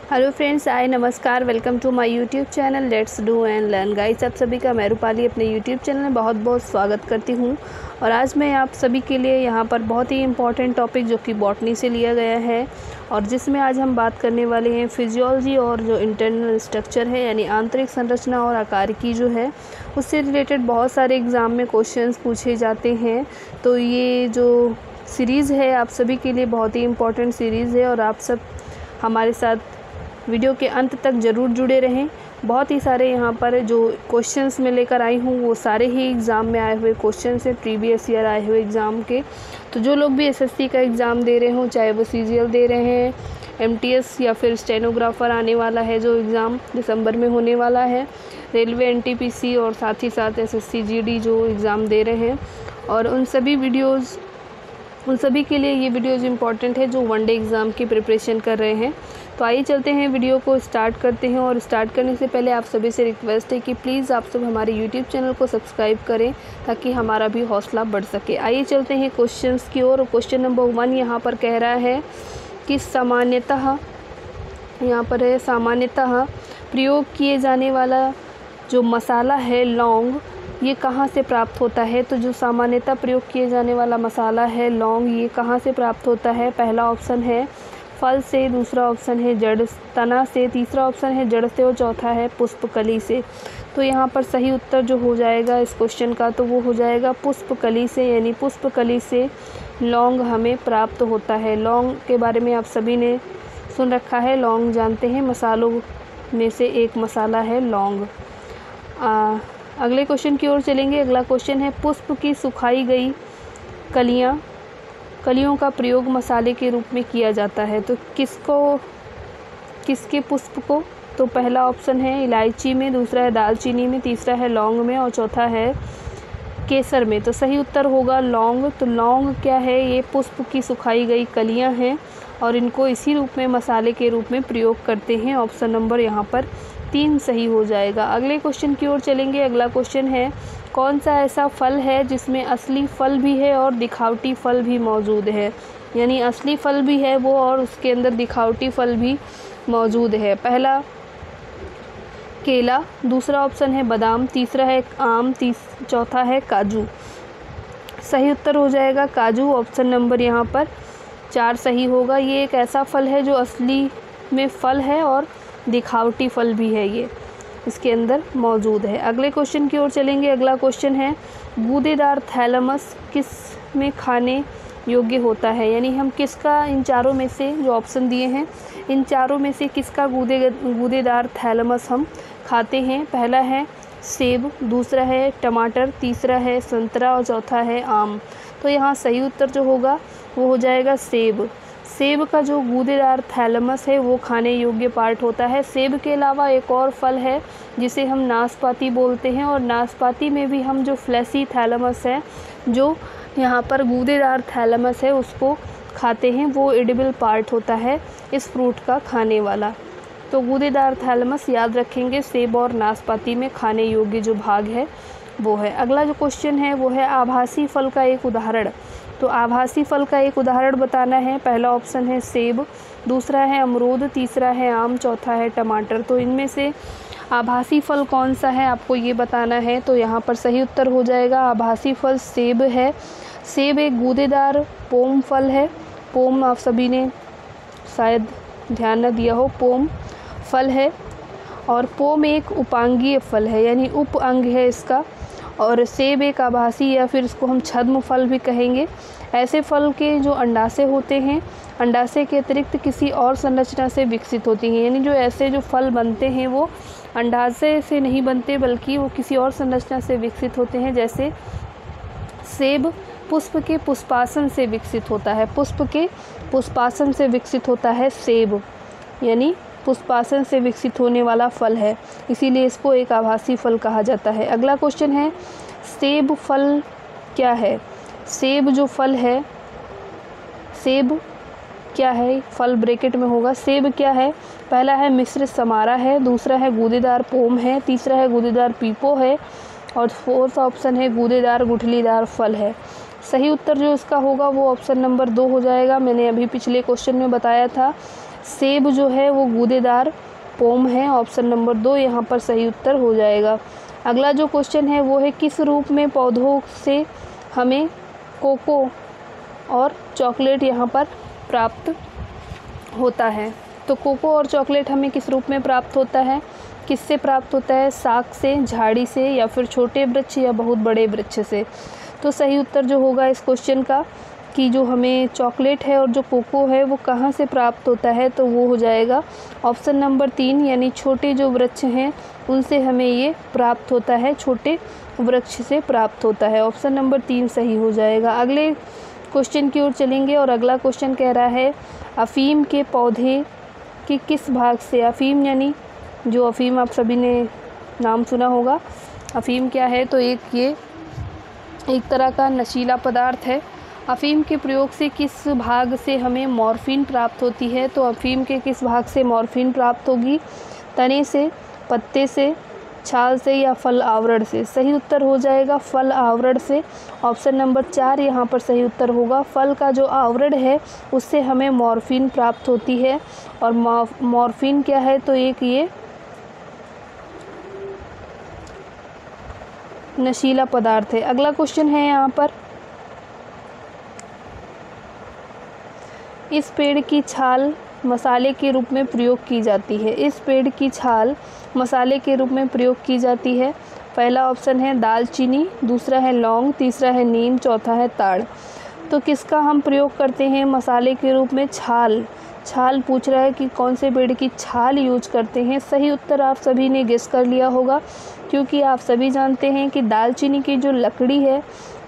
Hello friends, आए नमस्कार। Welcome to my YouTube channel let's do and learn. Guys, आप सभी का मैं रूपाली अपने यूट्यूब चैनल में बहुत बहुत स्वागत करती हूं। और आज मैं आप सभी के लिए यहां पर बहुत ही इम्पॉर्टेंट टॉपिक जो कि बॉटनी से लिया गया है और जिसमें आज हम बात करने वाले हैं फिजियोलॉजी और जो इंटरनल स्ट्रक्चर है यानी आंतरिक संरचना और आकार की जो है उससे रिलेटेड बहुत सारे एग्ज़ाम में क्वेश्चंस पूछे जाते हैं। तो ये जो सीरीज़ है आप सभी के लिए बहुत ही इम्पॉर्टेंट सीरीज़ है और आप सब हमारे साथ वीडियो के अंत तक ज़रूर जुड़े रहें। बहुत ही सारे यहाँ पर जो क्वेश्चंस मैं लेकर आई हूँ वो सारे ही एग्ज़ाम में आए हुए क्वेश्चंस हैं, प्रीवियस ईयर आए हुए एग्ज़ाम के। तो जो लोग भी एसएससी का एग्ज़ाम दे रहे हों, चाहे वो सीजीएल दे रहे हैं, एमटीएस या फिर स्टेनोग्राफर आने वाला है जो एग्ज़ाम दिसंबर में होने वाला है, रेलवे एनटीपीसी और साथ ही साथ एसएससी जीडी जो एग्ज़ाम दे रहे हैं, और उन सभी के लिए ये वीडियोज़ इम्पॉर्टेंट है जो वनडे एग्ज़ाम की प्रिपरेशन कर रहे हैं। तो आइए चलते हैं, वीडियो को स्टार्ट करते हैं। और स्टार्ट करने से पहले आप सभी से रिक्वेस्ट है कि प्लीज़ आप सब हमारे यूट्यूब चैनल को सब्सक्राइब करें ताकि हमारा भी हौसला बढ़ सके। आइए चलते हैं क्वेश्चंस की ओर। क्वेश्चन नंबर 1 यहाँ पर कह रहा है कि सामान्यतः प्रयोग किए जाने वाला जो मसाला है लौंग, ये कहाँ से प्राप्त होता है। तो जो सामान्यतः प्रयोग किए जाने वाला मसाला है लौंग, ये कहाँ से प्राप्त होता है। पहला ऑप्शन है फल से, दूसरा ऑप्शन है जड़ तना से, तीसरा ऑप्शन है जड़ से और चौथा है पुष्पकली से। तो यहाँ पर सही उत्तर जो हो जाएगा इस क्वेश्चन का तो वो हो जाएगा पुष्पकली से, यानी पुष्पकली से लौंग हमें प्राप्त होता है। लौंग के बारे में आप सभी ने सुन रखा है, लौंग जानते हैं, मसालों में से एक मसाला है लौंग। अगले क्वेश्चन की ओर चलेंगे। अगला क्वेश्चन है पुष्प की सुखाई गई कलियों का प्रयोग मसाले के रूप में किया जाता है। तो किसके पुष्प को। तो पहला ऑप्शन है इलायची में, दूसरा है दालचीनी में, तीसरा है लौंग में और चौथा है केसर में। तो सही उत्तर होगा लौंग। तो लौंग क्या है, ये पुष्प की सुखाई गई कलियां हैं और इनको इसी रूप में मसाले के रूप में प्रयोग करते हैं। ऑप्शन नंबर यहाँ पर 3 सही हो जाएगा। अगले क्वेश्चन की ओर चलेंगे। अगला क्वेश्चन है कौन सा ऐसा फल है जिसमें असली फल भी है और दिखावटी फल भी मौजूद है। यानी असली फल भी है वो और उसके अंदर दिखावटी फल भी मौजूद है। पहला केला, दूसरा ऑप्शन है बादाम, तीसरा है आम, चौथा है काजू। सही उत्तर हो जाएगा काजू। ऑप्शन नंबर यहाँ पर 4 सही होगा। ये एक ऐसा फल है जो असली में फल है और दिखावटी फल भी है, ये इसके अंदर मौजूद है। अगले क्वेश्चन की ओर चलेंगे। अगला क्वेश्चन है गूदेदार थैलेमस किस में खाने योग्य होता है। यानी हम किसका, इन चारों में से जो ऑप्शन दिए हैं इन चारों में से किसका गूदेदार थैलेमस हम खाते हैं। पहला है सेब, दूसरा है टमाटर, तीसरा है संतरा और चौथा है आम। तो यहाँ सही उत्तर जो होगा वो हो जाएगा सेब। सेब का जो गूदेदार थैलेमस है वो खाने योग्य पार्ट होता है। सेब के अलावा एक और फल है जिसे हम नाशपाती बोलते हैं और नाशपाती में भी हम जो फ्लैसी थैलेमस है, जो यहाँ पर गूदेदार थैलेमस है, उसको खाते हैं। वो एडिबल पार्ट होता है इस फ्रूट का खाने वाला। तो गूदेदार थैलेमस याद रखेंगे, सेब और नाशपाती में खाने योग्य जो भाग है वो है। अगला जो क्वेश्चन है वो है आभासी फल का एक उदाहरण। तो आभासी फल का एक उदाहरण बताना है। पहला ऑप्शन है सेब, दूसरा है अमरूद, तीसरा है आम, चौथा है टमाटर। तो इनमें से आभासी फल कौन सा है आपको ये बताना है। तो यहाँ पर सही उत्तर हो जाएगा आभासी फल सेब है। सेब एक गूदेदार पोम फल है। पोम आप सभी ने शायद ध्यान न दिया हो, पोम फल है और पोम एक उपांगीय फल है, यानी उप अंग है इसका। और सेब एक आभासी या फिर इसको हम छद्म फल भी कहेंगे। ऐसे फल के जो अंडाशय होते हैं, अंडाशय के अतिरिक्त किसी और संरचना से विकसित होती हैं। यानी जो ऐसे जो फल बनते हैं वो अंडाशय से नहीं बनते बल्कि वो किसी और संरचना से विकसित होते हैं। जैसे सेब पुष्प के पुष्पासन से विकसित होता है, पुष्प के पुष्पासन से विकसित होता है सेब, यानी पुष्पासन से विकसित होने वाला फल है, इसीलिए इसको एक आभासी फल कहा जाता है। अगला क्वेश्चन है सेब फल क्या है। सेब जो फल है, सेब क्या है, फल ब्रैकेट में होगा। सेब क्या है, पहला है मिश्र समारा है, दूसरा है गूदेदार पोम है, तीसरा है गूदेदार पीपो है और फोर्थ ऑप्शन है गूदेदार गुठलीदार फल है। सही उत्तर जो इसका होगा वो ऑप्शन नंबर 2 हो जाएगा। मैंने अभी पिछले क्वेश्चन में बताया था सेब जो है वो गूदेदार पोम है। ऑप्शन नंबर 2 यहाँ पर सही उत्तर हो जाएगा। अगला जो क्वेश्चन है वो है किस रूप में पौधों से हमें कोको और चॉकलेट यहाँ पर प्राप्त होता है। तो कोको और चॉकलेट हमें किस रूप में प्राप्त होता है, किससे प्राप्त होता है, शाख से, झाड़ी से, या फिर छोटे वृक्ष या बहुत बड़े वृक्ष से। तो सही उत्तर जो होगा इस क्वेश्चन का कि जो हमें चॉकलेट है और जो कोको है वो कहाँ से प्राप्त होता है, तो वो हो जाएगा ऑप्शन नंबर 3, यानी छोटे जो वृक्ष हैं उनसे हमें ये प्राप्त होता है, छोटे वृक्ष से प्राप्त होता है। ऑप्शन नंबर 3 सही हो जाएगा। अगले क्वेश्चन की ओर चलेंगे और अगला क्वेश्चन कह रहा है अफीम के पौधे के किस भाग से, अफीम यानी जो अफीम आप सभी ने नाम सुना होगा। अफीम क्या है, तो ये एक तरह का नशीला पदार्थ है। अफीम के प्रयोग से किस भाग से हमें मॉर्फिन प्राप्त होती है, तो अफीम के किस भाग से मॉर्फिन प्राप्त होगी, तने से, पत्ते से, छाल से या फल आवरण से। सही उत्तर हो जाएगा फल आवरण से। ऑप्शन नंबर 4 यहाँ पर सही उत्तर होगा। फल का जो आवरण है उससे हमें मॉर्फिन प्राप्त होती है। और मॉर्फिन क्या है, तो एक ये नशीला पदार्थ है। अगला क्वेश्चन है यहाँ पर इस पेड़ की छाल मसाले के रूप में प्रयोग की जाती है। इस पेड़ की छाल मसाले के रूप में प्रयोग की जाती है। पहला ऑप्शन है दालचीनी, दूसरा है लौंग, तीसरा है नीम, चौथा है ताड़। तो किसका हम प्रयोग करते हैं मसाले के रूप में, छाल पूछ रहा है कि कौन से पेड़ की छाल यूज करते हैं। सही उत्तर आप सभी ने गेस कर लिया होगा, क्योंकि आप सभी जानते हैं कि दालचीनी की जो लकड़ी है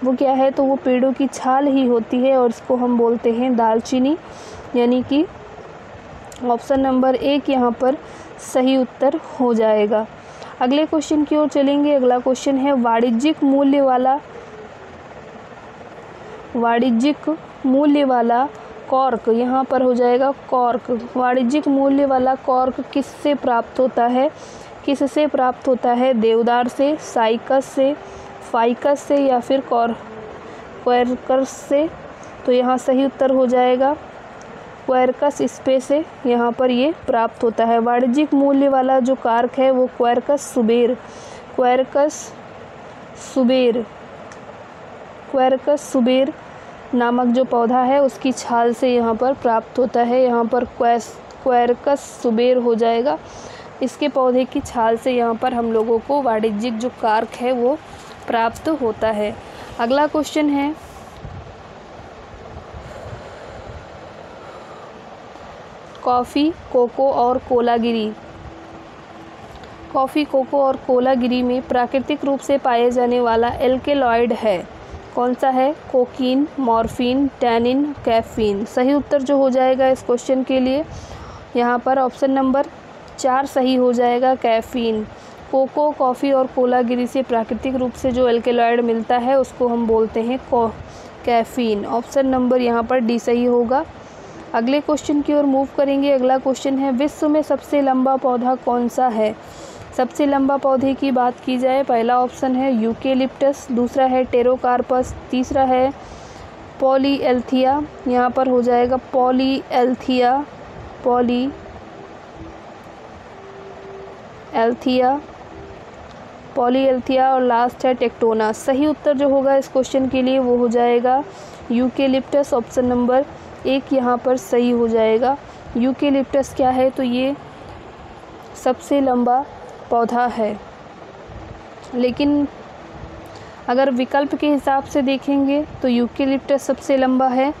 वो क्या है, तो वो पेड़ों की छाल ही होती है और इसको हम बोलते हैं दालचीनी, यानी कि ऑप्शन नंबर 1 यहाँ पर सही उत्तर हो जाएगा। अगले क्वेश्चन की ओर चलेंगे। अगला क्वेश्चन है वाणिज्यिक मूल्य वाला कॉर्क, यहाँ पर हो जाएगा कॉर्क। वाणिज्यिक मूल्य वाला कॉर्क किससे प्राप्त होता है, किससे प्राप्त होता है, देवदार से, साइकस से, फाइकस से या फिर क्वेरकस से। तो यहाँ सही उत्तर हो जाएगा क्वेरकस स्पे से यहाँ पर ये प्राप्त होता है। वाणिज्यिक मूल्य वाला जो कार्क है वो क्वेरकस सुबेर नामक जो पौधा है उसकी छाल से यहाँ पर प्राप्त होता है। यहाँ पर क्वेरकस सुबेर हो जाएगा। इसके पौधे की छाल से यहाँ पर हम लोगों को वाणिज्यिक जो कार्क है वो प्राप्त होता है। अगला क्वेश्चन है कॉफ़ी, कोको और कोलागिरी। कॉफ़ी, कोको और कोलागिरी में प्राकृतिक रूप से पाए जाने वाला एल्केलॉइड है, कौन सा है, कोकीन, मॉर्फिन, टैनिन, कैफीन। सही उत्तर जो हो जाएगा इस क्वेश्चन के लिए यहाँ पर ऑप्शन नंबर 4 सही हो जाएगा, कैफीन। कोको, कॉफ़ी और कोलागिरी से प्राकृतिक रूप से जो एल्केलॉइड मिलता है उसको हम बोलते हैं कैफीन। ऑप्शन नंबर यहाँ पर डी सही होगा। अगले क्वेश्चन की ओर मूव करेंगे। अगला क्वेश्चन है विश्व में सबसे लंबा पौधा कौन सा है। सबसे लंबा पौधे की बात की जाए, पहला ऑप्शन है यूकेलिप्टस, दूसरा है टेरोकार्पस, तीसरा है पॉलीएल्थिया, यहाँ पर हो जाएगा पॉलीएल्थिया और लास्ट है टेक्टोना। सही उत्तर जो होगा इस क्वेश्चन के लिए वो हो जाएगा यूकेलिप्टस। ऑप्शन नंबर 1 यहाँ पर सही हो जाएगा। यूकेलिप्टस क्या है, तो ये सबसे लंबा पौधा है। लेकिन अगर विकल्प के हिसाब से देखेंगे तो यूकेलिप्टस सबसे लंबा है,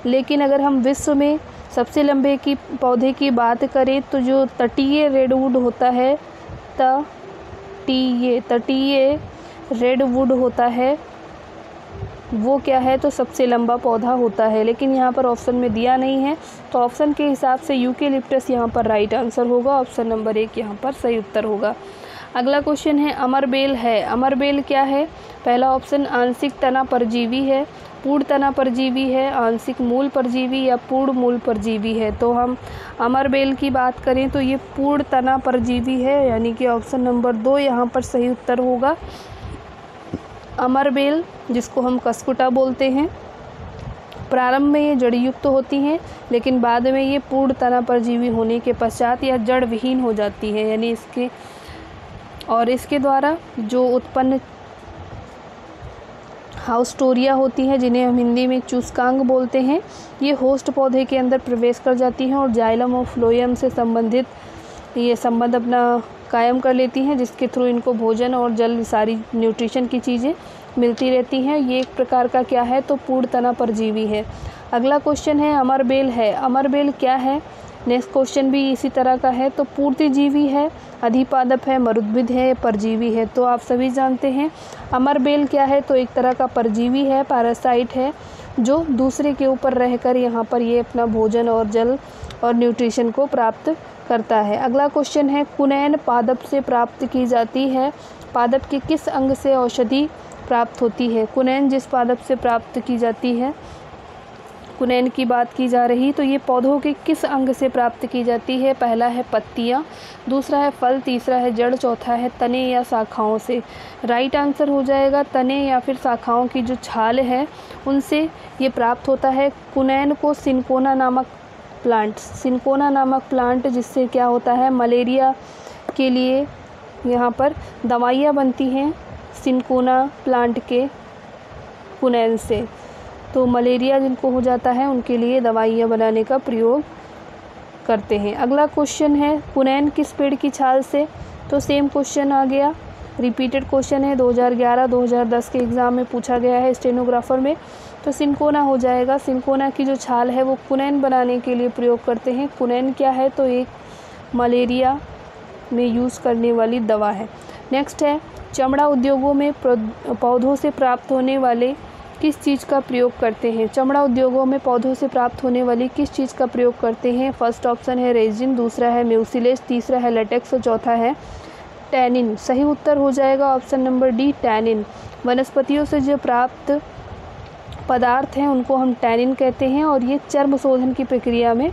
लेकिन अगर हम विश्व में सबसे लंबे की पौधे की बात करें तो जो तटीय रेडवुड होता है, तटीय रेडवुड होता है वो क्या है, तो सबसे लंबा पौधा होता है। लेकिन यहाँ पर ऑप्शन में दिया नहीं है, तो ऑप्शन के हिसाब से यूकेलिप्टस यहाँ पर राइट आंसर होगा। ऑप्शन नंबर 1 यहाँ पर सही उत्तर होगा। अगला क्वेश्चन है अमरबेल है। अमरबेल क्या है, पहला ऑप्शन आंशिक तना परजीवी है, पूर्ण तना परजीवी है, आंशिक मूल परजीवी या पूर्ण मूल परजीवी है। तो हम अमरबेल की बात करें तो ये पूर्ण तना परजीवी है, यानी कि ऑप्शन नंबर 2 यहाँ पर सही उत्तर होगा। अमरबेल जिसको हम कस्कुटा बोलते हैं, प्रारंभ में ये जड़युक्त होती हैं, लेकिन बाद में ये पूर्ण तना परजीवी होने के पश्चात या जड़ विहीन हो जाती है, यानी इसके द्वारा जो उत्पन्न हाउस्टोरिया होती है, जिन्हें हम हिंदी में चूस्कांग बोलते हैं, ये होस्ट पौधे के अंदर प्रवेश कर जाती हैं और जाइलम और फ्लोएम से संबंधित ये संबंध अपना कायम कर लेती हैं, जिसके थ्रू इनको भोजन और जल सारी न्यूट्रिशन की चीज़ें मिलती रहती हैं। ये एक प्रकार का क्या है, तो पूर्ण तना परजीवी है। अगला क्वेश्चन है अमरबेल है। अमरबेल क्या है? नेक्स्ट क्वेश्चन भी इसी तरह का है। तो पूर्तिजीवी है, अधिपादप है, मरुद्भिद है, परजीवी है। तो आप सभी जानते हैं अमरबेल क्या है, तो एक तरह का परजीवी है, पैरासाइट है, जो दूसरे के ऊपर रहकर यहाँ पर ये अपना भोजन और जल और न्यूट्रिशन को प्राप्त करता है। अगला क्वेश्चन है कुनैन पादप से प्राप्त की जाती है। पादप के किस अंग से औषधि प्राप्त होती है? कुनैन जिस पादप से प्राप्त की जाती है, कुनैन की बात की जा रही, तो ये पौधों के किस अंग से प्राप्त की जाती है? पहला है पत्तियाँ, दूसरा है फल, तीसरा है जड़, चौथा है तने या शाखाओं से। राइट आंसर हो जाएगा तने या फिर शाखाओं की जो छाल है उनसे ये प्राप्त होता है। कुनैन को सिनकोना नामक प्लांट जिससे क्या होता है, मलेरिया के लिए यहाँ पर दवाइयाँ बनती हैं सिनकोना प्लांट के कुनैन से। तो मलेरिया जिनको हो जाता है उनके लिए दवाइयाँ बनाने का प्रयोग करते हैं। अगला क्वेश्चन है कुनैन किस पेड़ की छाल से? तो सेम क्वेश्चन आ गया, रिपीटेड क्वेश्चन है, 2011-2010 के एग्ज़ाम में पूछा गया है स्टेनोग्राफर में। तो सिनकोना हो जाएगा। सिनकोना की जो छाल है वो कुनैन बनाने के लिए प्रयोग करते हैं। कुनैन क्या है, तो एक मलेरिया में यूज़ करने वाली दवा है। नेक्स्ट है चमड़ा उद्योगों में पौधों से प्राप्त होने वाले किस चीज़ का प्रयोग करते हैं? चमड़ा उद्योगों में पौधों से प्राप्त होने वाली किस चीज़ का प्रयोग करते हैं? फर्स्ट ऑप्शन है रेजिन, दूसरा है म्यूसिलेज, तीसरा है लेटेक्स और चौथा है टैनिन। सही उत्तर हो जाएगा ऑप्शन नंबर डी, टैनिन। वनस्पतियों से जो प्राप्त पदार्थ हैं उनको हम टैनिन कहते हैं और ये चर्म शोधन की प्रक्रिया में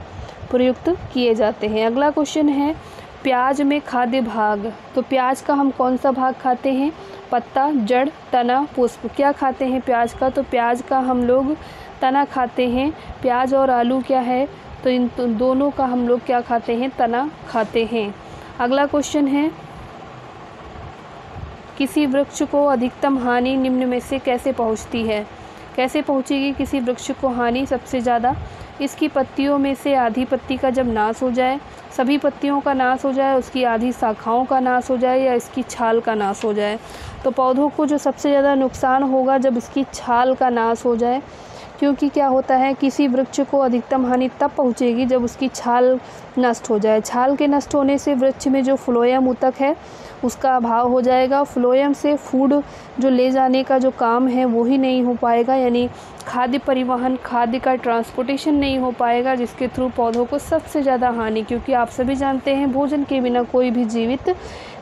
प्रयुक्त किए जाते हैं। अगला क्वेश्चन है प्याज में खाद्य भाग। तो प्याज का हम कौन सा भाग खाते हैं? पत्ता, जड़, तना, पुष्प। क्या खाते हैं प्याज का? तो प्याज का हम लोग तना खाते हैं। प्याज और आलू क्या है, तो इन दोनों का हम लोग क्या खाते हैं? तना खाते हैं। अगला क्वेश्चन है किसी वृक्ष को अधिकतम हानि निम्न में से कैसे पहुंचती है? कैसे पहुंचेगी किसी वृक्ष को हानि सबसे ज़्यादा? इसकी पत्तियों में से आधी पत्ती का जब नाश हो जाए, सभी पत्तियों का नाश हो जाए, उसकी आधी शाखाओं का नाश हो जाए या इसकी छाल का नाश हो जाए। तो पौधों को जो सबसे ज़्यादा नुकसान होगा जब इसकी छाल का नाश हो जाए, क्योंकि क्या होता है किसी वृक्ष को अधिकतम हानि तब पहुंचेगी जब उसकी छाल नष्ट हो जाए। छाल के नष्ट होने से वृक्ष में जो फ्लोएम ऊतक है उसका अभाव हो जाएगा। फ्लोएम से फूड जो ले जाने का जो काम है वो ही नहीं हो पाएगा, यानी खाद्य परिवहन, खाद्य का ट्रांसपोर्टेशन नहीं हो पाएगा, जिसके थ्रू पौधों को सबसे ज़्यादा हानि, क्योंकि आप सभी जानते हैं भोजन के बिना कोई भी जीवित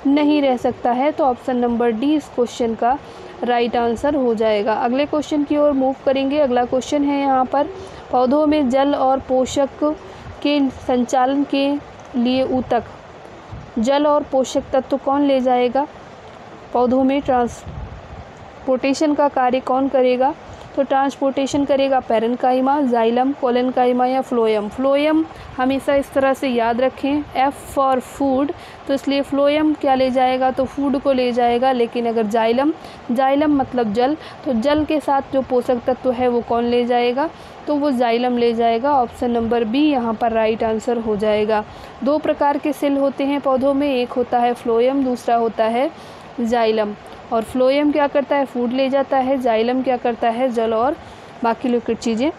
नहीं रह सकता है। तो ऑप्शन नंबर डी इस क्वेश्चन का राइट आंसर हो जाएगा। अगले क्वेश्चन की ओर मूव करेंगे। अगला क्वेश्चन है यहाँ पर पौधों में जल और पोषक के संचालन के लिए ऊतक, जल और पोषक तत्व कौन ले जाएगा? पौधों में ट्रांसपोर्टेशन का कार्य कौन करेगा? तो ट्रांसपोर्टेशन करेगा पैरेन्काइमा, जाइलम, कोलेनकाइमा या फ्लोएम। फ्लोएम हमेशा इस तरह से याद रखें, एफ फॉर फूड, तो इसलिए फ्लोएम क्या ले जाएगा? तो फूड को ले जाएगा। लेकिन अगर जाइलम, जाइलम मतलब जल, तो जल के साथ जो पोषक तत्व है वो कौन ले जाएगा? तो वो जाइलम ले जाएगा। ऑप्शन नंबर बी यहाँ पर राइट आंसर हो जाएगा। दो प्रकार के सेल होते हैं पौधों में, एक होता है फ्लोएम, दूसरा होता है जाइलम। और फ्लोएम क्या करता है? फूड ले जाता है। जाइलम क्या करता है? जल और बाकी लिक्विड चीज़ें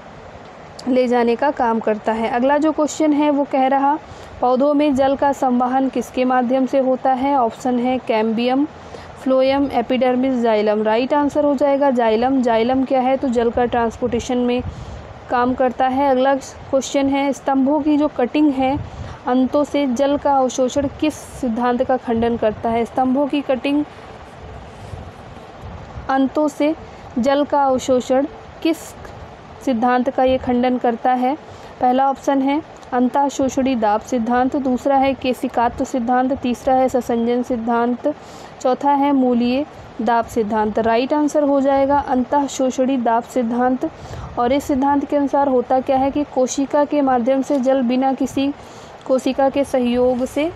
ले जाने का काम करता है। अगला जो क्वेश्चन है वो कह रहा पौधों में जल का संवहन किसके माध्यम से होता है? ऑप्शन है cambium, phloem, epidermis, xylem. Right answer हो जाएगा जाइलम। जाइलम क्या है? तो जल का ट्रांसपोर्टेशन में काम करता है। अगला क्वेश्चन है स्तंभों की जो कटिंग है अंतों से जल का अवशोषण किस सिद्धांत का खंडन करता है? स्तंभों की कटिंग अंतों से जल का अवशोषण किस सिद्धांत का ये खंडन करता है? पहला ऑप्शन है अंतःशोषणी दाब सिद्धांत, दूसरा है केशिकात्व सिद्धांत, तीसरा है ससंजन सिद्धांत, चौथा है मूलीय दाब सिद्धांत। राइट आंसर हो जाएगा अंतःशोषणी दाब सिद्धांत। और इस सिद्धांत के अनुसार होता क्या है कि कोशिका के माध्यम से जल बिना किसी कोशिका के सहयोग से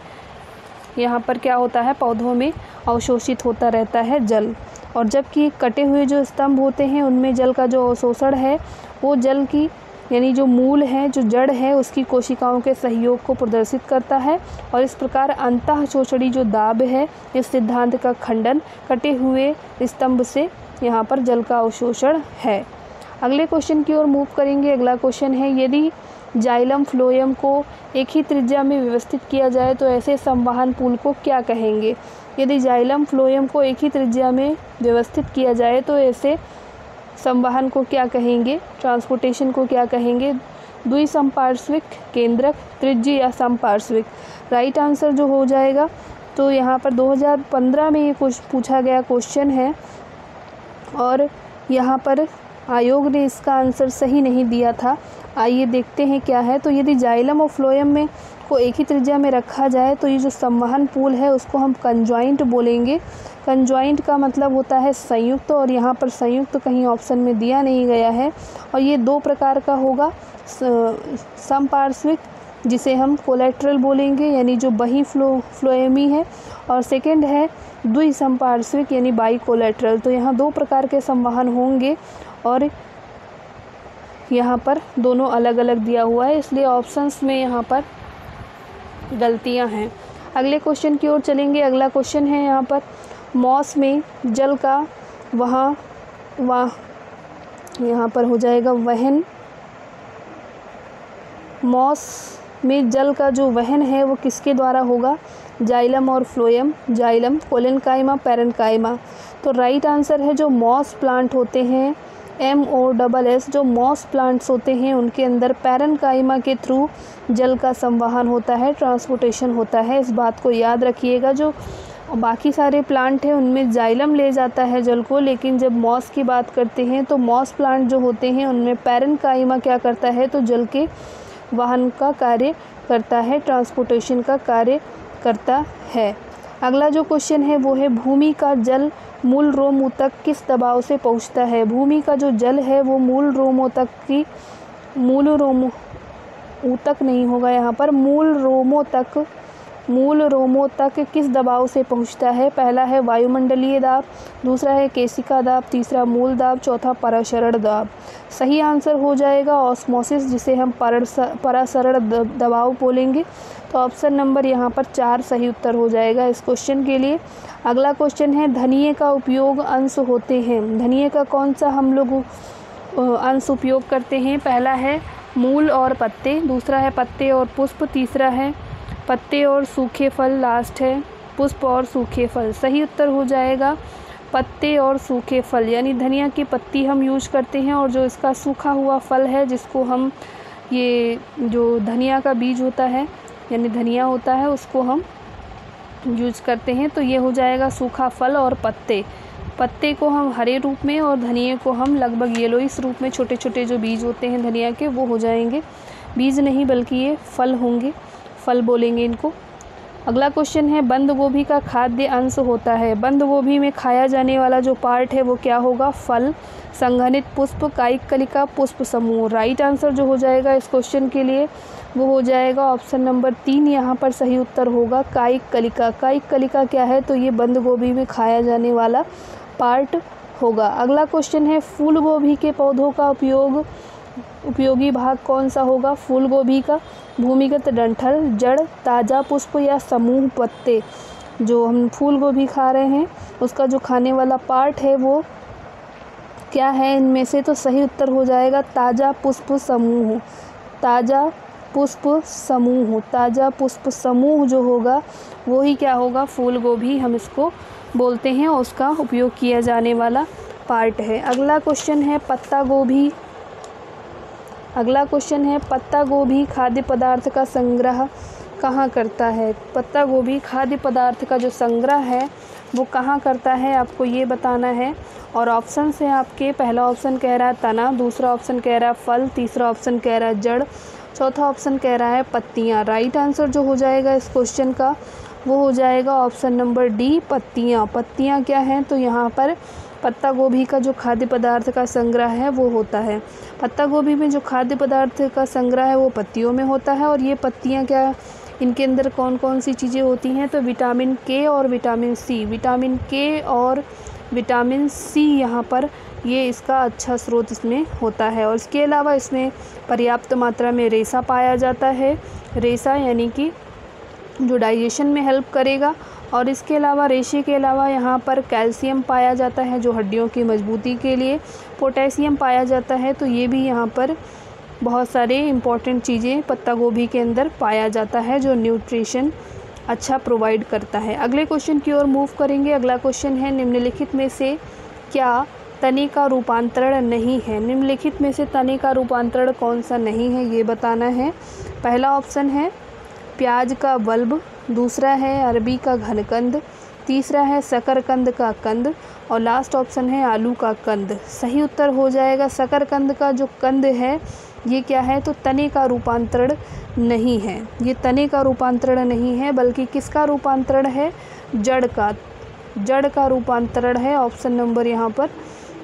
यहाँ पर क्या होता है, पौधों में अवशोषित होता रहता है जल। और जबकि कटे हुए जो स्तंभ होते हैं उनमें जल का जो अवशोषण है वो जल की यानी जो मूल है, जो जड़ है, उसकी कोशिकाओं के सहयोग को प्रदर्शित करता है। और इस प्रकार अंतःशोषणी जो दाब है, इस सिद्धांत का खंडन कटे हुए स्तंभ से यहाँ पर जल का अवशोषण है। अगले क्वेश्चन की ओर मूव करेंगे। अगला क्वेश्चन है, यदि जाइलम फ्लोएम को एक ही त्रिज्या में व्यवस्थित किया जाए तो ऐसे संवहन पुल को क्या कहेंगे? यदि जाइलम फ्लोएम को एक ही त्रिज्या में व्यवस्थित किया जाए तो ऐसे संवहन को क्या कहेंगे, ट्रांसपोर्टेशन को क्या कहेंगे? द्विसंपार्श्विक, केंद्रक, त्रिज्यीय या संपार्श्विक। राइट आंसर जो हो जाएगा, तो यहाँ पर 2015 में ये पूछा गया क्वेश्चन है और यहाँ पर आयोग ने इसका आंसर सही नहीं दिया था। आइए देखते हैं क्या है। तो यदि जाइलम और फ्लोएम में को एक ही त्रिज्या में रखा जाए तो ये जो संवहन पुल है उसको हम कंजॉइंट बोलेंगे। कंजॉइंट का मतलब होता है संयुक्त, और यहाँ पर संयुक्त कहीं ऑप्शन में दिया नहीं गया है। और ये दो प्रकार का होगा, समपार्श्विक जिसे हम कोलेट्रल बोलेंगे यानी जो बही फ्लोएमी है, और सेकंड है द्विसंपार्श्विक यानी बाई कोलेट्रल। तो यहाँ दो प्रकार के संवहन होंगे और यहाँ पर दोनों अलग अलग दिया हुआ है, इसलिए ऑप्शंस में यहाँ पर गलतियाँ हैं। अगले क्वेश्चन की ओर चलेंगे। अगला क्वेश्चन है यहाँ पर, मॉस में जल का यहाँ पर हो जाएगा वहन। मॉस में जल का जो वहन है वो किसके द्वारा होगा? जाइलम और फ्लोएम। Xylem, collenchyma, parenchyma. तो राइट आंसर है जो मॉस प्लांट होते हैं, MOSS, जो मॉस प्लांट्स होते हैं उनके अंदर पैरेन्काइमा के थ्रू जल का संवहन होता है, ट्रांसपोर्टेशन होता है। इस बात को याद रखिएगा। जो बाकी सारे प्लांट हैं उनमें जाइलम ले जाता है जल को, लेकिन जब मॉस की बात करते हैं तो मॉस प्लांट जो होते हैं उनमें पैरेन्काइमा क्या करता है, तो जल के वाहन का कार्य करता है, ट्रांसपोर्टेशन का कार्य करता है। अगला जो क्वेश्चन है वो है, भूमि का जल मूल रोमों तक किस दबाव से पहुंचता है? भूमि का जो जल है वो मूल रोमों तक नहीं होगा यहाँ पर, मूल रोमों तक किस दबाव से पहुंचता है? पहला है वायुमंडलीय दाब, दूसरा है केशिका दाब, तीसरा मूल दाब, चौथा परासरण दाब। सही आंसर हो जाएगा ऑस्मोसिस, जिसे हम परासरण दबाव बोलेंगे। तो ऑप्शन नंबर यहाँ पर 4 सही उत्तर हो जाएगा इस क्वेश्चन के लिए। अगला क्वेश्चन है, धनिये का उपयोग अंश होते हैं। धनिये का कौन सा हम लोग अंश उपयोग करते हैं? पहला है मूल और पत्ते, दूसरा है पत्ते और पुष्प, तीसरा है पत्ते और सूखे फल, लास्ट है पुष्प और सूखे फल। सही उत्तर हो जाएगा पत्ते और सूखे फल, यानी धनिया की पत्ती हम यूज करते हैं और जो इसका सूखा हुआ फल है जिसको हम ये जो धनिया का बीज होता है यानी धनिया होता है उसको हम यूज करते हैं। तो ये हो जाएगा सूखा फल और पत्ते। पत्ते को हम हरे रूप में और धनिया को हम लगभग येलोइश रूप में, छोटे छोटे जो बीज होते हैं धनिया के वो हो जाएंगे। बीज नहीं बल्कि ये फल होंगे, फल बोलेंगे इनको। अगला क्वेश्चन है, बंद गोभी का खाद्य अंश होता है। बंद गोभी में खाया जाने वाला जो पार्ट है वो क्या होगा? फल, संघनित पुष्प, कायिक कलिका, पुष्प समूह। राइट आंसर जो हो जाएगा इस क्वेश्चन के लिए वो हो जाएगा ऑप्शन नंबर 3, यहाँ पर सही उत्तर होगा कायिक कलिका। कायिक कलिका क्या है? तो ये बंद गोभी में खाया जाने वाला पार्ट होगा। अगला क्वेश्चन है, फूल गोभी के पौधों का उपयोगी भाग कौन सा होगा? फूल गोभी का भूमिगत डंठल, जड़, ताज़ा पुष्प या समूह पत्ते। जो हम फूल गोभी खा रहे हैं उसका जो खाने वाला पार्ट है वो क्या है इनमें से? तो सही उत्तर हो जाएगा ताज़ा पुष्प समूह। ताज़ा पुष्प समूह, ताज़ा पुष्प समूह जो होगा वो ही क्या होगा? फूल गोभी हम इसको बोलते हैं और उसका उपयोग किया जाने वाला पार्ट है। अगला क्वेश्चन है, पत्ता गोभी खाद्य पदार्थ का संग्रह कहाँ करता है? पत्ता गोभी खाद्य पदार्थ का जो संग्रह है वो कहाँ करता है, आपको ये बताना है। और ऑप्शन है आपके, पहला ऑप्शन कह रहा है तना, दूसरा ऑप्शन कह रहा है फल, तीसरा ऑप्शन कह रहा है जड़, चौथा ऑप्शन कह रहा है पत्तियाँ। राइट आंसर जो हो जाएगा इस क्वेश्चन का वो हो जाएगा ऑप्शन नंबर डी, पत्तियाँ। पत्तियाँ क्या हैं, तो यहाँ पर पत्ता गोभी का जो खाद्य पदार्थ का संग्रह है वो होता है। पत्ता गोभी में जो खाद्य पदार्थ का संग्रह है वो पत्तियों में होता है। और ये पत्तियाँ क्या, इनके अंदर कौन कौन सी चीज़ें होती हैं, तो विटामिन के और विटामिन सी। विटामिन के और विटामिन सी यहाँ पर ये इसका अच्छा स्रोत इसमें होता है। और इसके अलावा इसमें पर्याप्त मात्रा में रेशा पाया जाता है। रेशा यानी कि जो डाइजेशन में हेल्प करेगा। और इसके अलावा रेशे के अलावा यहाँ पर कैल्शियम पाया जाता है जो हड्डियों की मजबूती के लिए, पोटेशियम पाया जाता है। तो ये भी यहाँ पर बहुत सारे इम्पॉर्टेंट चीज़ें पत्ता गोभी के अंदर पाया जाता है जो न्यूट्रिशन अच्छा प्रोवाइड करता है। अगले क्वेश्चन की ओर मूव करेंगे। अगला क्वेश्चन है, निम्नलिखित में से क्या तने का रूपांतरण नहीं है। निम्नलिखित में से तने का रूपांतरण कौन सा नहीं है ये बताना है। पहला ऑप्शन है प्याज का बल्ब, दूसरा है अरबी का घनकंद, तीसरा है शकरकंद का कंद और लास्ट ऑप्शन है आलू का कंद। सही उत्तर हो जाएगा शकरकंद का जो कंद है ये क्या है, तो तने का रूपांतरण नहीं है। ये तने का रूपांतरण नहीं है बल्कि किसका रूपांतरण है, जड़ का। जड़ का रूपांतरण है। ऑप्शन नंबर यहाँ पर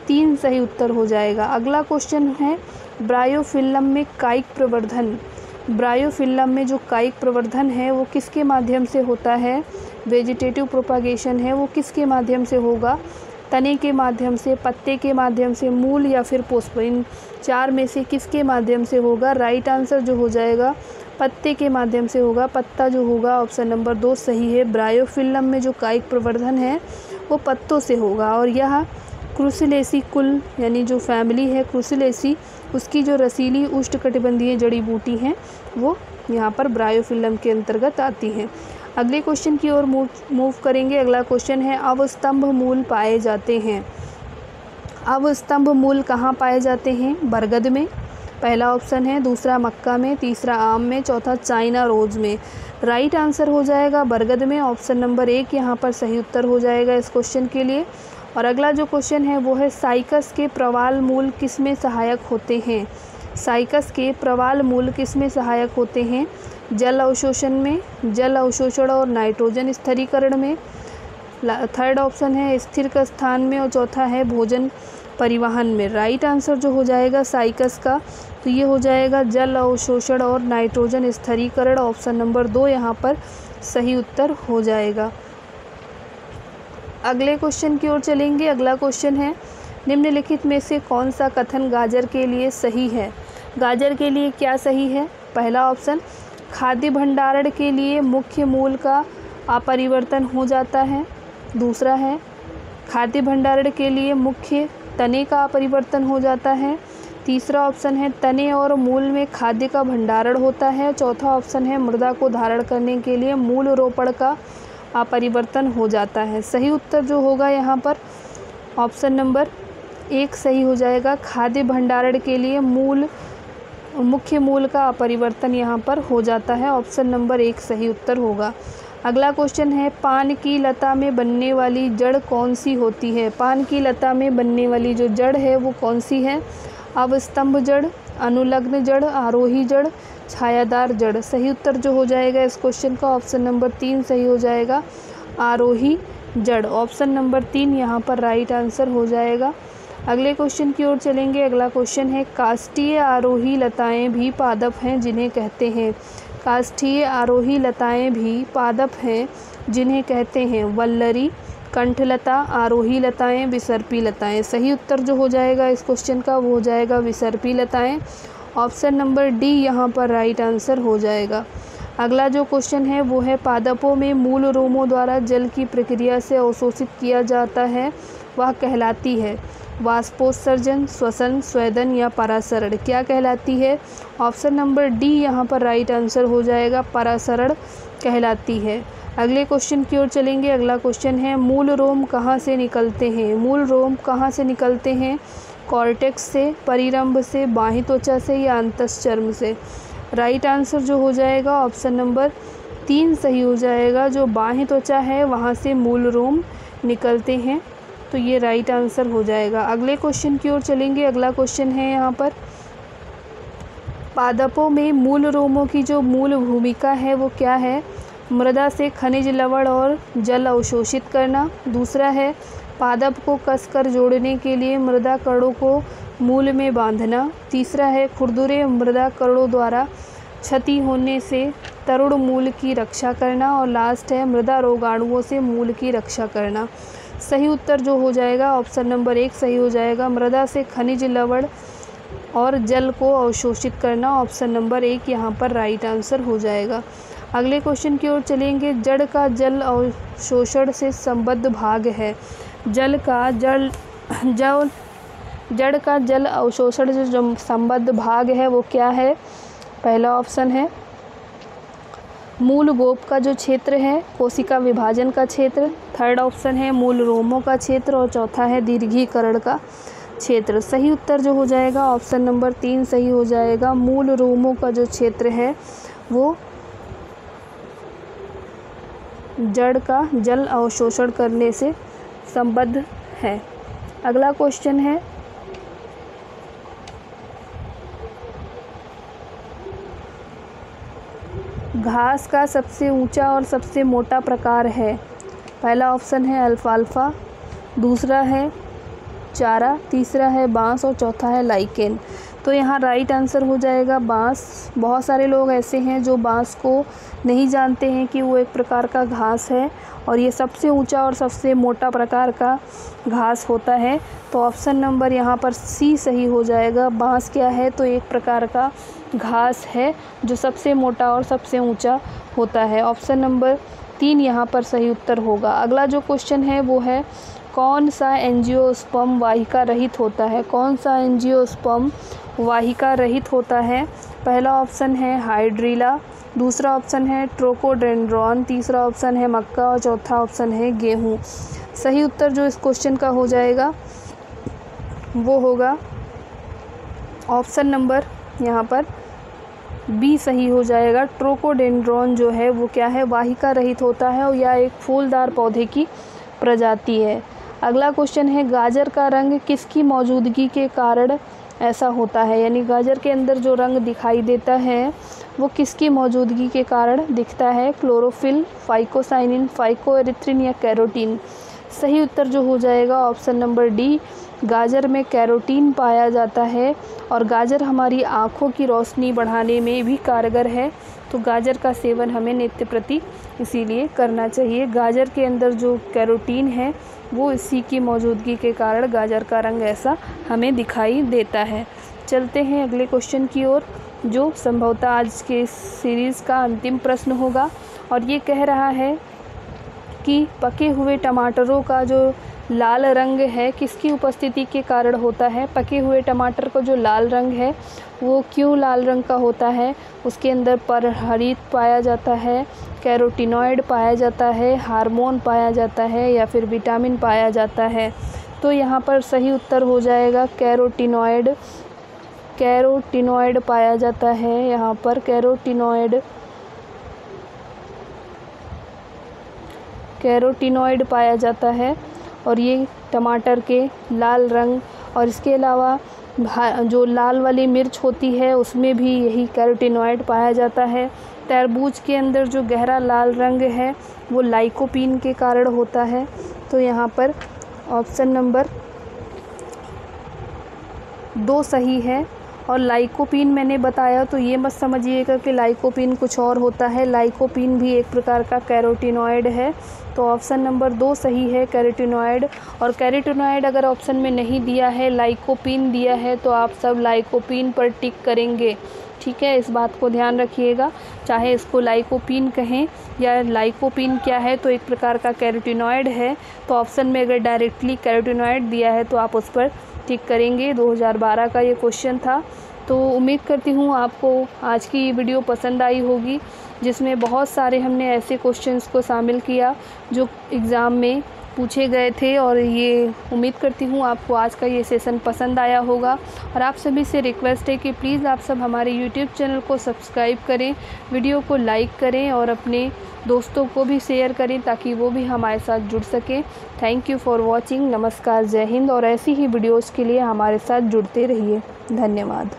3 सही उत्तर हो जाएगा। अगला क्वेश्चन है, ब्रायोफिल्म में कायिक प्रवर्धन। ब्रायोफिल्म में जो कायिक प्रवर्धन है वो किसके माध्यम से होता है, वेजिटेटिव प्रोपागेशन है वो किसके माध्यम से होगा, तने के माध्यम से, पत्ते के माध्यम से, मूल या फिर पुष्प। इन 4 में से किसके माध्यम से होगा। राइट आंसर जो हो जाएगा पत्ते के माध्यम से होगा। पत्ता जो होगा ऑप्शन नंबर 2 सही है। ब्रायोफिल्म में जो कायिक प्रवर्धन है वो पत्तों से होगा। और यह क्रूसिलेसी कुल यानी जो फैमिली है क्रूसिलेसी, उसकी जो रसीली उष्णकटिबंधीय जड़ी बूटी हैं वो यहाँ पर ब्रायोफिल्म के अंतर्गत आती हैं। अगले क्वेश्चन की ओर मूव करेंगे। अगला क्वेश्चन है, अवस्तंभ मूल पाए जाते हैं। अवस्तंभ मूल कहाँ पाए जाते हैं, बरगद में पहला ऑप्शन है, दूसरा मक्का में, तीसरा आम में, चौथा चाइना रोज में। राइट आंसर हो जाएगा बरगद में। ऑप्शन नंबर 1 यहाँ पर सही उत्तर हो जाएगा इस क्वेश्चन के लिए। और अगला जो क्वेश्चन है वो है, साइकस के प्रवाल मूल किस में सहायक होते हैं। साइकस के प्रवाल मूल किस में सहायक होते हैं, जल अवशोषण में, जल अवशोषण और नाइट्रोजन स्थिरीकरण में। थर्ड ऑप्शन है स्थिर स्थान में और चौथा है भोजन परिवहन में। राइट आंसर जो हो जाएगा साइकस का तो ये हो जाएगा जल अवशोषण और नाइट्रोजन स्थिरीकरण। ऑप्शन नंबर 2 यहाँ पर सही उत्तर हो जाएगा। अगले क्वेश्चन की ओर चलेंगे। अगला क्वेश्चन है, निम्नलिखित में से कौन सा कथन गाजर के लिए सही है। गाजर के लिए क्या सही है, पहला ऑप्शन, खाद्य भंडारण के लिए मुख्य मूल का अपरिवर्तन हो जाता है। दूसरा है, खाद्य भंडारण के लिए मुख्य तने का अपरिवर्तन हो जाता है। तीसरा ऑप्शन है, तने और मूल में खाद्य का भंडारण होता है। चौथा ऑप्शन है, मृदा को धारण करने के लिए मूल रोपण का अपरिवर्तन हो जाता है। सही उत्तर जो होगा यहाँ पर ऑप्शन नंबर 1 सही हो जाएगा। खाद्य भंडारण के लिए मुख्य मूल का अपरिवर्तन यहाँ पर हो जाता है। ऑप्शन नंबर 1 सही उत्तर होगा। अगला क्वेश्चन है, पान की लता में बनने वाली जड़ कौन सी होती है। पान की लता में बनने वाली जो जड़ है वो कौन सी है, अवस्तंभ जड़, अनुलग्न जड़, आरोही जड़, छायादार जड़। सही उत्तर जो हो जाएगा इस क्वेश्चन का ऑप्शन नंबर 3 सही हो जाएगा, आरोही जड़। ऑप्शन नंबर 3 यहाँ पर राइट आंसर हो जाएगा। अगले क्वेश्चन की ओर चलेंगे। अगला क्वेश्चन है, काष्ठीय आरोही लताएं भी पादप हैं जिन्हें कहते हैं। काष्ठीय आरोही लताएं भी पादप हैं जिन्हें कहते हैं वल्लरी, कंठलता, आरोही लताएं, विसर्पी लताएं। सही उत्तर जो हो जाएगा इस क्वेश्चन का वो हो जाएगा विसर्पी लताएं। ऑप्शन नंबर डी यहाँ पर राइट आंसर हो जाएगा। अगला जो क्वेश्चन है वो है, पादपों में मूल रोमों द्वारा जल की प्रक्रिया से अवशोषित किया जाता है वह कहलाती है वाष्पोत्सर्जन, श्वसन, स्वेदन या परासरण। क्या कहलाती है, ऑप्शन नंबर डी यहाँ पर राइट आंसर हो जाएगा, परासरण कहलाती है। अगले क्वेश्चन की ओर चलेंगे। अगला क्वेश्चन है, मूल रोम कहाँ से निकलते हैं। मूल रोम कहाँ से निकलते हैं, कॉर्टेक्स से, परिरंभ से, बाह्य त्वचा से या अंतश्चर्म से। राइट आंसर जो हो जाएगा ऑप्शन नंबर 3 सही हो जाएगा। जो बाह्य त्वचा है वहाँ से मूल रोम निकलते हैं तो ये राइट आंसर हो जाएगा। अगले क्वेश्चन की ओर चलेंगे। अगला क्वेश्चन है यहाँ पर, पादपों में मूल रोमों की जो मूल भूमिका है वो क्या है? मृदा से खनिज लवण और जल अवशोषित करना। दूसरा है पादप को कसकर जोड़ने के लिए मृदा कणों को मूल में बांधना। तीसरा है खुरदुरे मृदा कणों द्वारा क्षति होने से तरुण मूल की रक्षा करना। और लास्ट है मृदा रोगाणुओं से मूल की रक्षा करना। सही उत्तर जो हो जाएगा ऑप्शन नंबर 1 सही हो जाएगा, मृदा से खनिज लवण और जल को अवशोषित करना। ऑप्शन नंबर 1 यहाँ पर राइट आंसर हो जाएगा। अगले क्वेश्चन की ओर चलेंगे। जड़ का जल अवशोषण से संबद्ध भाग है। जड़ का जल अवशोषण से जो संबद्ध भाग है वो क्या है? पहला ऑप्शन है मूल गोप का जो क्षेत्र है, कोशिका विभाजन का क्षेत्र। थर्ड ऑप्शन है मूल रोमों का क्षेत्र और चौथा है दीर्घीकरण का क्षेत्र। सही उत्तर जो हो जाएगा ऑप्शन नंबर 3 सही हो जाएगा। मूल रोमों का जो क्षेत्र है वो जड़ का जल अवशोषण करने से संबद्ध है। अगला क्वेश्चन है घास का सबसे ऊंचा और सबसे मोटा प्रकार है। पहला ऑप्शन है अल्फाल्फा, दूसरा है चारा, तीसरा है बांस और चौथा है लाइकेन। तो यहाँ राइट आंसर हो जाएगा बांस। बहुत सारे लोग ऐसे हैं जो बांस को नहीं जानते हैं कि वो एक प्रकार का घास है और ये सबसे ऊंचा और सबसे मोटा प्रकार का घास होता है। तो ऑप्शन नंबर यहाँ पर सी सही हो जाएगा। बांस क्या है? तो एक प्रकार का घास है जो सबसे मोटा और सबसे ऊंचा होता है। ऑप्शन नंबर 3 यहाँ पर सही उत्तर होगा। अगला जो क्वेश्चन है वो है कौन सा एंजियोस्पर्म वाहिका रहित होता है? कौन सा एंजियोस्पर्म वाहिका रहित होता है? पहला ऑप्शन है हाइड्रिला, दूसरा ऑप्शन है ट्रोकोडेंड्रॉन, तीसरा ऑप्शन है मक्का और चौथा ऑप्शन है गेहूँ। सही उत्तर जो इस क्वेश्चन का हो जाएगा वो होगा ऑप्शन नंबर यहाँ पर बी सही हो जाएगा। ट्रोकोडेंड्रॉन जो है वो क्या है? वाहिका रहित होता है और यह एक फूलदार पौधे की प्रजाति है। अगला क्वेश्चन है गाजर का रंग किसकी मौजूदगी के कारण ऐसा होता है? यानी गाजर के अंदर जो रंग दिखाई देता है वो किसकी मौजूदगी के कारण दिखता है? क्लोरोफिल, फाइकोसाइनिन, फाइकोएरिथ्रिन या कैरोटीन। सही उत्तर जो हो जाएगा ऑप्शन नंबर डी, गाजर में कैरोटीन पाया जाता है और गाजर हमारी आँखों की रोशनी बढ़ाने में भी कारगर है। तो गाजर का सेवन हमें नित्य प्रति इसीलिए करना चाहिए। गाजर के अंदर जो कैरोटीन है वो इसी की मौजूदगी के कारण गाजर का रंग ऐसा हमें दिखाई देता है। चलते हैं अगले क्वेश्चन की ओर जो संभवतः आज के सीरीज़ का अंतिम प्रश्न होगा और ये कह रहा है कि पके हुए टमाटरों का जो लाल रंग है किसकी उपस्थिति के कारण होता है? पके हुए टमाटर का जो लाल रंग है वो क्यों लाल रंग का होता है? उसके अंदर परहरित पाया जाता है, कैरोटीनॉइड पाया जाता है, हार्मोन पाया जाता है या फिर विटामिन पाया जाता है? तो यहाँ पर सही उत्तर हो जाएगा कैरोटीनॉइड। कैरोटीनॉइड पाया जाता है यहाँ पर। कैरोटीनॉइड पाया जाता है और ये टमाटर के लाल रंग और इसके अलावा जो लाल वाली मिर्च होती है उसमें भी यही कैरोटीनॉइड पाया जाता है। तरबूज के अंदर जो गहरा लाल रंग है वो लाइकोपीन के कारण होता है। तो यहाँ पर ऑप्शन नंबर 2 सही है। और लाइकोपीन मैंने बताया तो ये मत समझिएगा कि लाइकोपीन कुछ और होता है, लाइकोपीन भी एक प्रकार का कैरोटीनॉइड है। तो ऑप्शन नंबर 2 सही है कैरोटीनॉइड। और कैरोटीनॉइड अगर ऑप्शन में नहीं दिया है, लाइकोपीन दिया है तो आप सब लाइकोपीन पर टिक करेंगे। ठीक है, इस बात को ध्यान रखिएगा। चाहे इसको लाइकोपीन कहें या लाइकोपीन क्या है तो एक प्रकार का कैरोटीनॉइड है। तो ऑप्शन में अगर डायरेक्टली कैरोटीनॉइड दिया है तो आप उस पर टिक करेंगे। 2012 का ये क्वेश्चन था। तो उम्मीद करती हूँ आपको आज की ये वीडियो पसंद आई होगी जिसमें बहुत सारे हमने ऐसे क्वेश्चंस को शामिल किया जो एग्ज़ाम में पूछे गए थे। और ये उम्मीद करती हूँ आपको आज का ये सेशन पसंद आया होगा। और आप सभी से रिक्वेस्ट है कि प्लीज़ आप सब हमारे YouTube चैनल को सब्सक्राइब करें, वीडियो को लाइक करें और अपने दोस्तों को भी शेयर करें ताकि वो भी हमारे साथ जुड़ सकें। Thank you for watching. नमस्कार, जय हिंद। और ऐसी ही वीडियोज़ के लिए हमारे साथ जुड़ते रहिए। धन्यवाद।